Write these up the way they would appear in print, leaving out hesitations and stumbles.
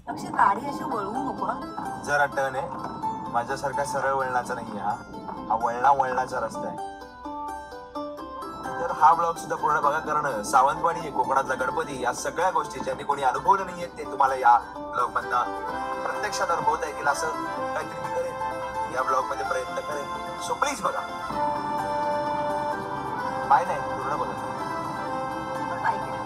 अक्षय गाडी अशी वळवू नको हं. जरा टर्न आहे, माझ्यासारखा सरळ वळणाचा नाहीये हा वळणाचा रस्ता आहे. तर हा ब्लॉग सुद्धा पूर्ण बघा, कारण सावंतवाडी कोकणातला गणपती या सगळ्या गोष्टी ज्यांनी कोणी अनुभवलं नाहीये ते तुम्हाला या ब्लॉग मधनं प्रत्यक्षात अनुभवता येईल असं काहीतरी मी करेन, या ब्लॉग मध्ये प्रयत्न करेन. सो प्लीज बघा, बाय नाही पूर्ण बघा. पण बाई केलं.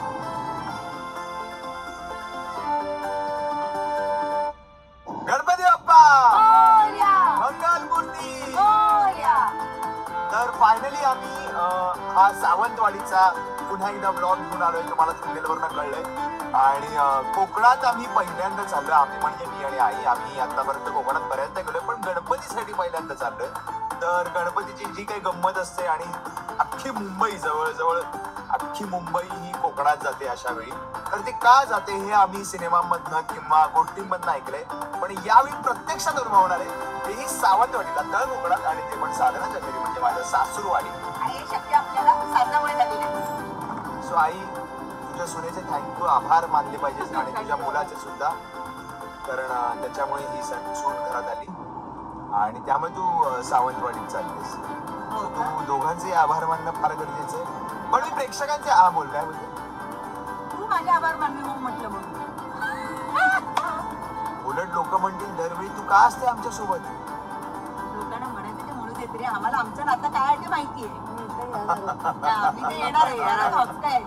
गणपती बाप्पा मोरया! मंगल मूर्ती. मोरया! तर फायनली आम्ही हा सावंतवाडीचा पुन्हा एकदा ब्लॉग घेऊन आलोय, तुम्हाला थंबनेलवरनं कळलंय. आणि कोकणात आम्ही पहिल्यांदा चाललोय, आम्ही म्हणजे मी आणि आई. आम्ही आतापर्यंत कोकणात बऱ्याचदा गेलोय, पण गणपतीसाठी पहिल्यांदा चाललोय. तर गणपतीची जी काही गंमत असते, आणि अख्खी मुंबई जवळजवळ अख्खी मुंबई ही कोकणात जाते अशा वेळी. तर ते का जाते हे आम्ही सिनेमामधनं किंवा गोष्टींमधनं ऐकलंय, पण यावेळी प्रत्यक्षात अनुभवणार आहे तेही सावंतवाडीला, तळ कोकणात, आणि ते पण साधनाच्या घरी, म्हणजे माझं सासूरवाडी. आणि हे शक्य आपल्याला साधनामुळे झालेलं आहे. सो आई, तुझ्या सुनेचे थँक्यू, आभार मानले पाहिजेस, आणि तुझ्या मुलाचे सुद्धा, कारण त्याच्यामुळे ही सूट घरात आली आणि त्यामुळे तू सावंतवाडीत चाललीस. तू दोघांचे आभार मानणं फार गरजेचं आहे. पण मी प्रेक्षकांचे बोल काय म्हणजे तू माझे आभार मानले मग म्हटलं. मग उलट लोक म्हणतील दरवेळी तू का असते आमच्या सोबत. लोकांना म्हणायचं ते म्हणू देत रे, आम्हाला आमचं नातं काय आहे ते माहितीये. आम्ही ते येणार आहे यार, काय.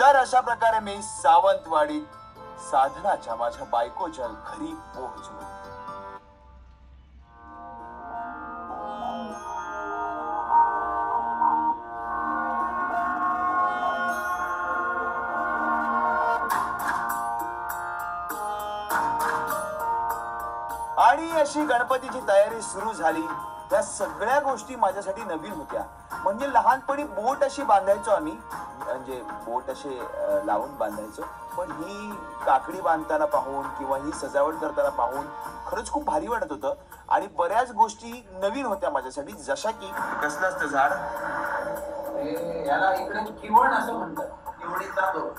तर अशा प्रकारे मी सावंतवाडीत साधनाच्या माझ्या बायकोच्या घरी पोहोचलो. आणि अशी गणपतीची तयारी सुरू झाली. त्या सगळ्या गोष्टी माझ्यासाठी नवीन होत्या. म्हणजे लहानपणी बोट अशी बांधायचो आम्ही, म्हणजे बोट असे लावून बांधायचो, पण ही काकडी बांधताना पाहून किंवा ही सजावट करताना पाहून खरंच खूप भारी वाटत होतं. आणि बऱ्याच गोष्टी नवीन होत्या माझ्यासाठी, जशा की कसलं असतं झाड, याला इकडे किवण असं म्हणतात. किवणीचा दोर.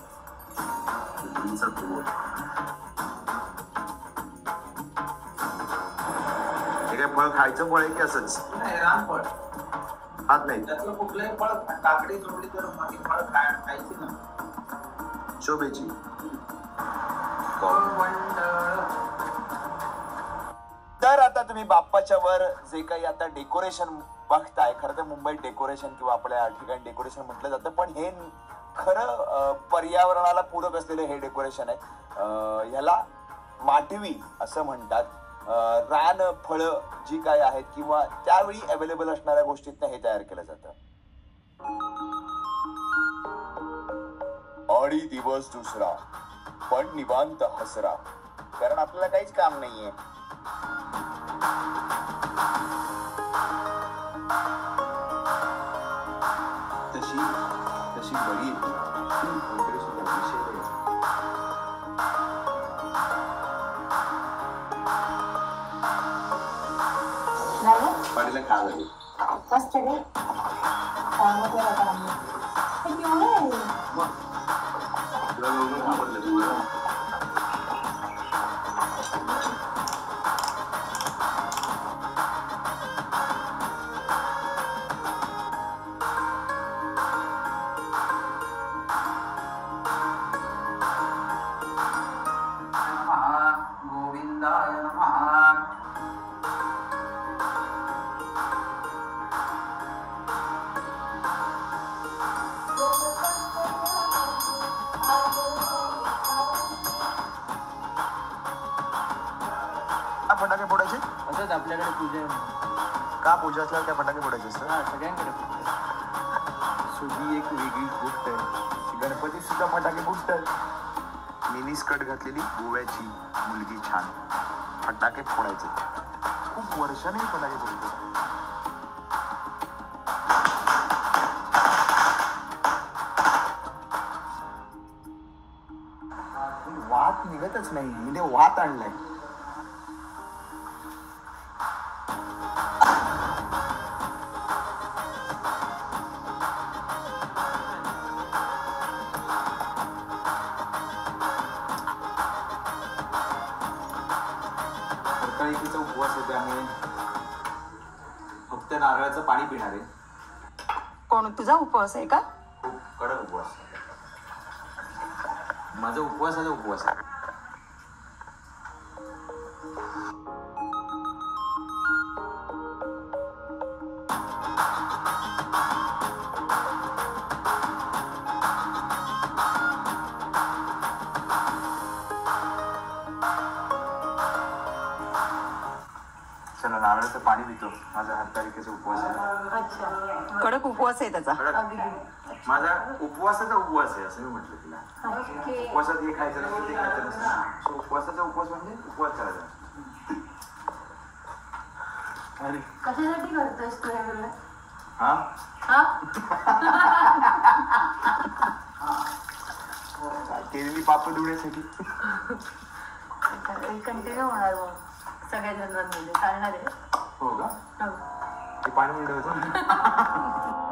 हे काय फळ खायचं फळ आहे की असंच नाही, रामफळ खात नाही. त्यातलं कुठलंही फळ काकडी जोडली तर बाकी फळ खायची ना. शोभेची. तर आता तुम्ही बाप्पाच्या वर जे काही आता डेकोरेशन बघताय, खरं तर मुंबईत डेकोरेशन किंवा आपल्या ठिकाणी डेकोरेशन म्हटलं जातं, पण हे खरं पर्यावरणाला पूरक असलेलं हे डेकोरेशन आहे. ह्याला माटवी असं म्हणतात. रान फळं जी काय आहेत किंवा त्यावेळी अवेलेबल असणाऱ्या गोष्टीतनं हे तयार केलं जातं. आणि दिवस दुसरा, पण निवांत हसरा, कारण आपल्याला काहीच काम नाहीये. तशी बरी पाडीला खा लागेल. गोविंदाय नमः. फटाके फोडायचे असंच आपल्याकडे पूजा आहे. का? पूजा असल्यावर काय फटाके फोडायचे असतात? हा, सगळ्यांकडे पूजा आहे. सो ही एक वेगळी गोष्ट आहे. गणपती सुद्धा फटाके फुटतात. मिनी स्कर्ट घातलेली गोव्याची मुलगी छान फटाके फोडायचे. खूप वर्षाने फटाके फोडतो. वात निघतच नाही, म्हणजे वात आणलाय. हरताळीकेचा उपवास आहे त्यामुळे फक्त नारळाचं पाणी पिणार आहे. कोण तुझा उपवास आहे का? खूप कडक उपवास. माझा उपवासाचा उपवास आहे. चला नारळाचं पाणी पितो. माझा हरताळीकेचा उपवास आहे. अच्छा, कडक उपवास आहे त्याचा. माझा उपवासाचा उपवास आहे असं मी म्हटलं तिला. उपवासात हे खायचं नसतं, ते खायचं नसतं. सो उपवासाचा उपवास म्हणजे उपवास करायचा. अरे कशासाठी करतोस तू हे मला? हा केलेली पाप धुण्यासाठी. कंटिन्यू होणार मग सगळ्या जन्मांमध्ये चालणार आहे. हो का? हो. ते पाणी मिळत होतं.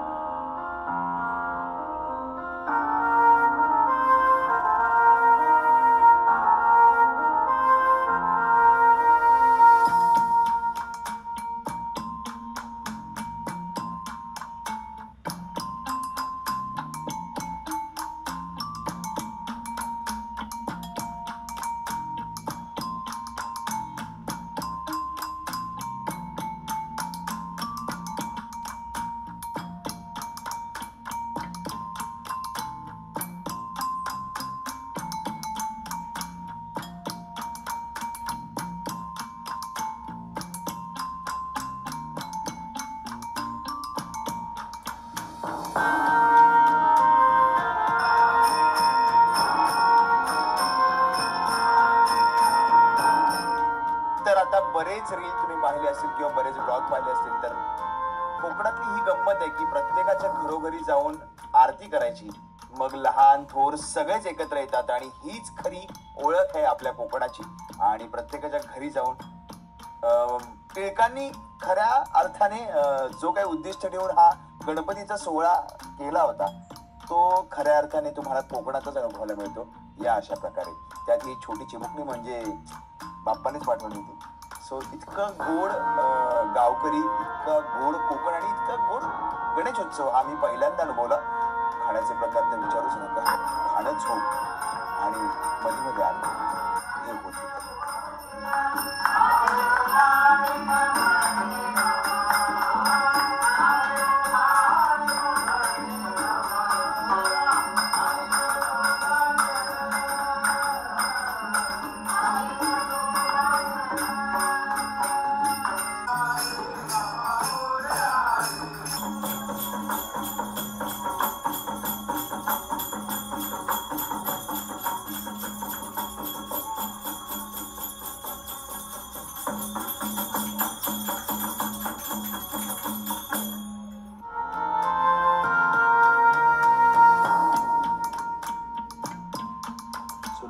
तर आता बरेच रील तुम्ही पाहिले असतील किंवा बरेच ब्लॉग पाहिले असतील, तर कोकणातली ही गंमत आहे की प्रत्येकाच्या घरोघरी जाऊन आरती करायची. मग लहान थोर सगळेच एकत्र येतात आणि हीच खरी ओळख आहे आपल्या कोकणाची. आणि प्रत्येकाच्या घरी जाऊन टिळकांनी खऱ्या अर्थाने जो काही उद्दिष्ट ठेवून हा गणपतीचा सोहळा केला होता तो खऱ्या अर्थाने तुम्हाला कोकणातच अनुभवायला मिळतो. या अशा प्रकारे त्यात ही छोटी चिमुकली म्हणजे बाप्पानेच पाठवली होती. सो इतकं गोड गावकरी, इतका गोड कोकण आणि इतका गोड गणेशोत्सव हा मी पहिल्यांदा अनुभवला. खाण्याचे प्रकार तर विचारूच नका. खाणंच हो आणि मध्ये मध्ये आलं हे होत होतं.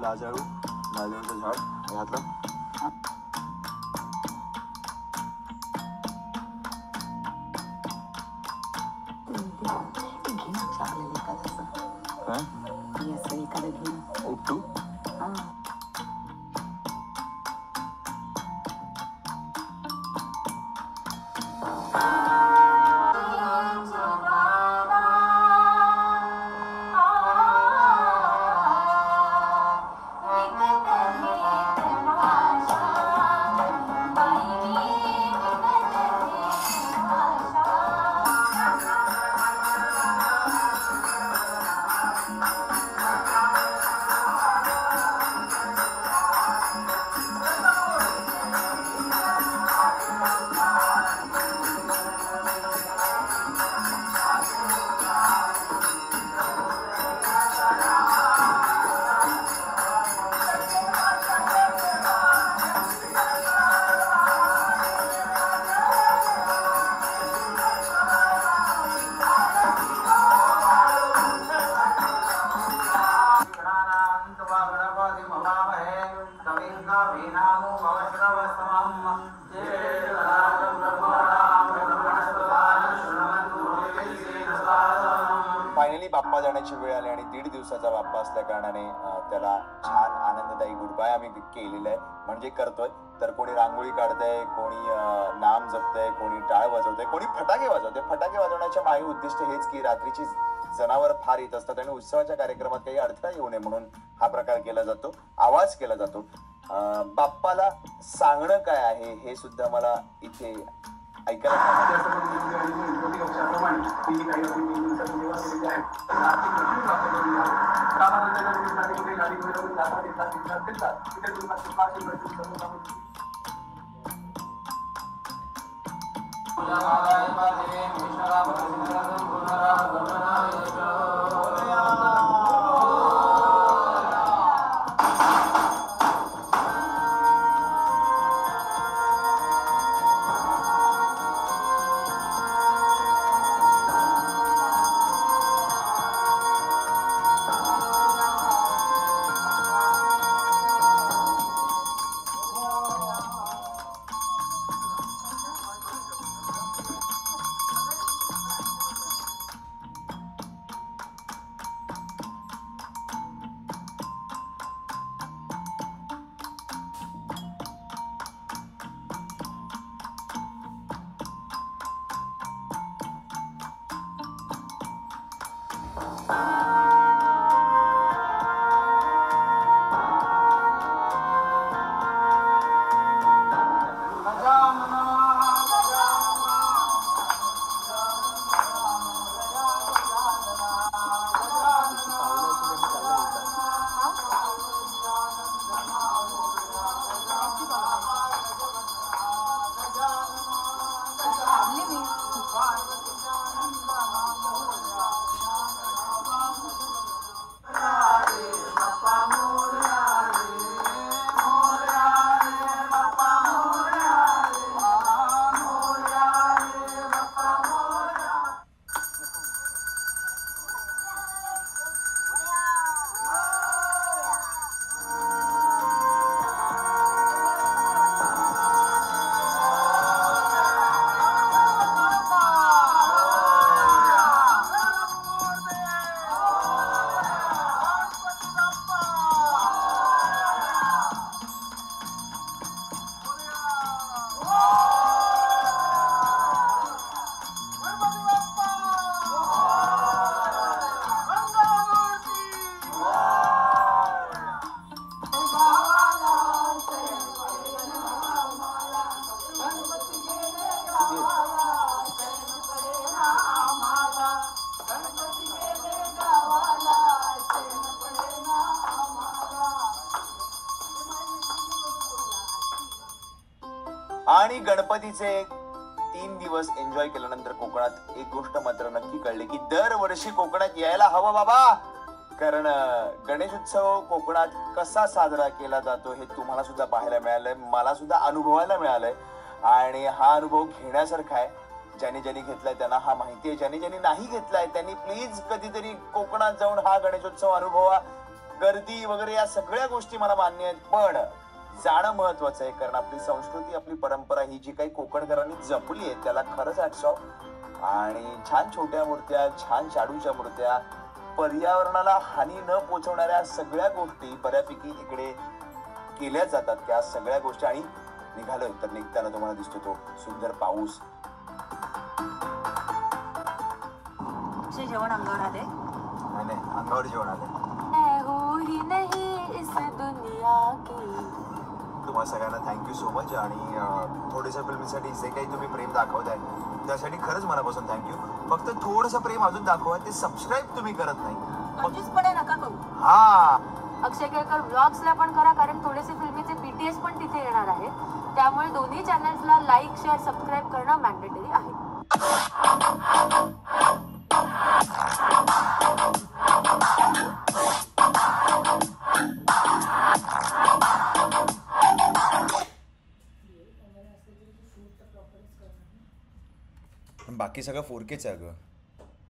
लाजळूचं झाड घातलं. उपटू फायनली बाप्पा जाण्याची वेळ आली आणि 1.5 दिवसाचा बाप्पा असल्या कारणाने त्याला छान आनंददायी गुड बाय आम्ही केलेलं आहे, म्हणजे करतोय. तर कोणी रांगोळी काढतंय, कोणी नाम जपतंय, कोणी टाळ वाजवतंय, कोणी फटाके वाजवतंय. फटाके वाजवण्याच्या मागे उद्दिष्ट हेच की रात्रीची जनावर फार येत असतात आणि उत्सवाच्या कार्यक्रमात काही अडथळा येऊ नये म्हणून हा प्रकार केला जातो, आवाज केला जातो. बाप्पाला सांगणं काय आहे हे सुद्धा मला इथे ऐकायला आणि गणपतीचे 3 दिवस एन्जॉय केल्यानंतर कोकणात एक गोष्ट मात्र नक्की कळली की दरवर्षी कोकणात यायला हवं बाबा, कारण गणेशोत्सव कोकणात कसा साजरा केला जातो हे तुम्हाला सुद्धा पाहायला मिळालंय, मला सुद्धा अनुभवायला मिळालंय आणि हा अनुभव घेण्यासारखा आहे. ज्यांनी ज्यांनी घेतलाय त्यांना हा माहिती आहे, ज्यांनी ज्यांनी नाही घेतलाय त्यांनी प्लीज कधीतरी कोकणात जाऊन हा गणेशोत्सव अनुभवा. गर्दी वगैरे या सगळ्या गोष्टी मला मान्य आहेत, पण जाणं महत्वाचं आहे, कारण आपली संस्कृती आपली परंपरा ही जी काही कोकणकरांनी जपली आहे त्याला खरंच हॅट्स ऑफ. आणि छान छोट्या मूर्त्या, छान शाडूच्या मूर्त्या, पर्यावरणाला हानी न पोचवणाऱ्या सगळ्या गोष्टी बऱ्यापैकी इकडे केल्या जातात. त्या सगळ्या गोष्टी आणि निघालोय तर निघताना तुम्हाला दिसतो तो सुंदर पाऊस. जेवण अंगावर आले, नाही अंगावर जेवण आलंय. तुम्हाला सगळ्यांना थँक्यू सो मच. आणि थोड्याशा फिल्मीसाठी जे काही तुम्ही प्रेम दाखवताय त्यासाठी खरंच मनापासून थँक्यू. फक्त थोडंसं प्रेम अजून दाखवा, ते सबस्क्राईब तुम्ही करत नाही. कंजूसपणे नका करू. हा अक्षय केळकर व्लॉग्सला पण करा, कारण थोडेसे फिल्मीचे बीटीएस पण तिथे येणार आहेत. त्यामुळे दोन्ही चॅनल्सला लाईक शेअर सबस्क्राईब करणं मॅन्डेटरी आहे. बाकी सगळं 4Kच आहे अगं.